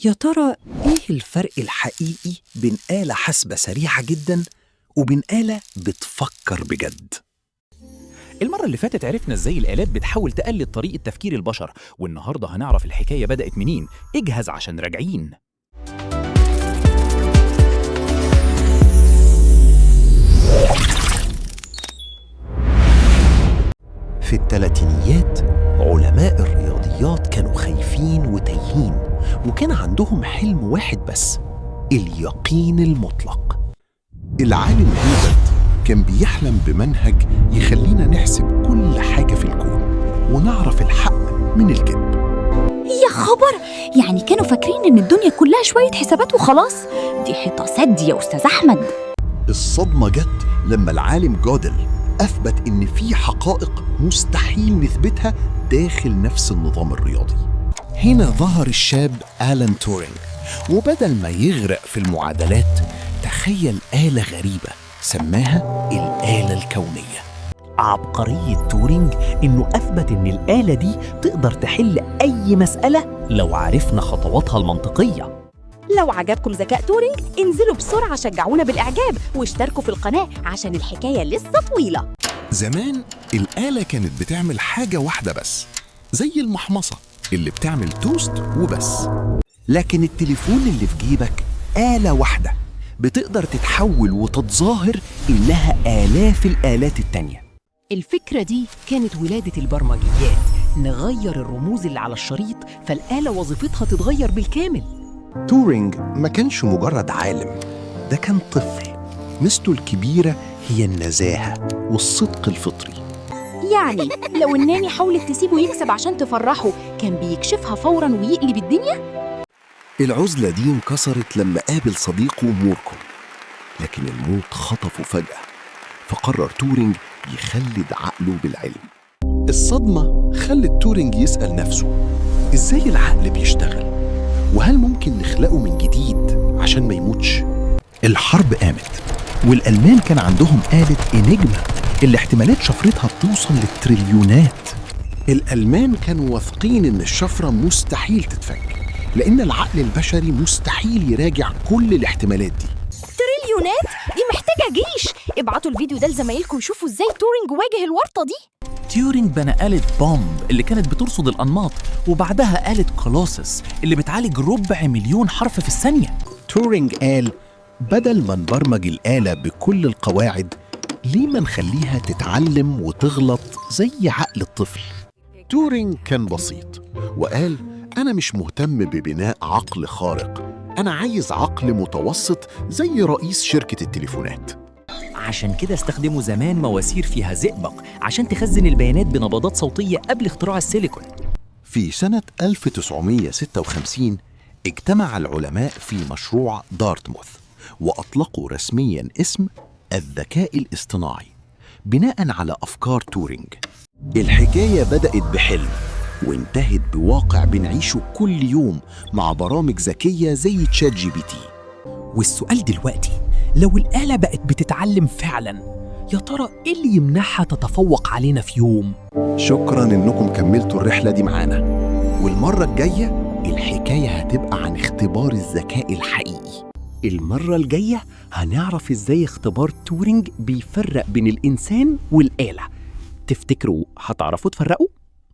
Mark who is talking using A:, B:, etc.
A: يا ترى إيه الفرق الحقيقي بين آلة حاسبة سريعة جداً وبين آلة بتفكر بجد؟
B: المرة اللي فاتت عرفنا ازاي الآلات بتحاول تقلد طريقة تفكير البشر، والنهاردة هنعرف الحكاية بدأت منين. اجهز عشان راجعين.
A: في الثلاثينيات علماء الرياضيات كانوا خايفين وتايهين، وكان عندهم حلم واحد بس: اليقين المطلق.
C: العالم هيبرت كان بيحلم بمنهج يخلينا نحسب كل حاجة في الكون ونعرف الحق من الكذب.
D: يا خبر، يعني كانوا فاكرين إن الدنيا كلها شوية حسابات وخلاص؟ دي حيطة سد يا أستاذ أحمد.
C: الصدمة جت لما العالم جودل أثبت إن في حقائق مستحيل نثبتها داخل نفس النظام الرياضي.
A: هنا ظهر الشاب آلان تورينج، وبدل ما يغرق في المعادلات تخيل آلة غريبة سماها الآلة الكونية.
E: عبقرية تورينج إنه أثبت إن الآلة دي تقدر تحل أي مسألة لو عرفنا خطواتها المنطقية.
F: لو عجبكم ذكاء تورينج انزلوا بسرعة شجعونا بالإعجاب واشتركوا في القناة عشان الحكاية لسه طويلة.
C: زمان الآلة كانت بتعمل حاجة واحدة بس، زي المحمصة اللي بتعمل توست وبس.
A: لكن التليفون اللي في جيبك آلة واحدة بتقدر تتحول وتتظاهر إنها آلاف الآلات التانية.
E: الفكرة دي كانت ولادة البرمجيات، نغير الرموز اللي على الشريط فالآلة وظيفتها تتغير بالكامل.
C: تورينج ما كانش مجرد عالم، ده كان طفل. ميزته الكبيرة هي النزاهة والصدق الفطري.
F: يعني لو الناني حاولت تسيبه يكسب عشان تفرحه كان بيكشفها فوراً ويقلب الدنيا؟
C: العزلة دي انكسرت لما قابل صديقه موركو، لكن الموت خطفه فجأة، فقرر تورينج يخلد عقله بالعلم. الصدمة خلت تورينج يسأل نفسه: إزاي العقل بيشتغل؟ وهل ممكن نخلقه من جديد عشان ما يموتش؟
A: الحرب قامت، والألمان كان عندهم آلة إنيجما اللي احتمالات شفرتها بتوصل للتريليونات.
C: الألمان كانوا واثقين إن الشفرة مستحيل تتفك، لأن العقل البشري مستحيل يراجع كل الاحتمالات دي.
F: تريليونات؟ دي محتاجة جيش. ابعتوا الفيديو ده لزمايلكم يشوفوا ازاي تورينج واجه الورطة دي.
B: تيورينج بنى آلة بومب اللي كانت بترصد الأنماط، وبعدها آلة كولوسس اللي بتعالج 400,000,000 حرف في الثانية.
A: تورينج قال: بدل ما نبرمج الآلة بكل القواعد، ليه ما نخليها تتعلم وتغلط زي عقل الطفل؟
C: تورينج كان بسيط وقال: أنا مش مهتم ببناء عقل خارق، أنا عايز عقل متوسط زي رئيس شركة التليفونات.
E: عشان كده استخدموا زمان مواسير فيها زئبق عشان تخزن البيانات بنبضات صوتية قبل اختراع السيليكون.
C: في سنة 1956 اجتمع العلماء في مشروع دارتموث وأطلقوا رسمياً اسم الذكاء الاصطناعي بناءً على أفكار تورينج. الحكاية بدأت بحلم وانتهت بواقع بنعيشه كل يوم مع برامج ذكية زي تشات جي بي تي.
E: والسؤال دلوقتي، لو الآلة بقت بتتعلم فعلاً، يا ترى إيه اللي يمنعها تتفوق علينا في يوم؟
C: شكراً إنكم كملتوا الرحلة دي معانا، والمرة الجاية الحكاية هتبقى عن اختبار الذكاء الحقيقي.
E: المرة الجاية هنعرف إزاي اختبار تورينج بيفرق بين الإنسان والآلة. تفتكروا هتعرفوا تفرقوا؟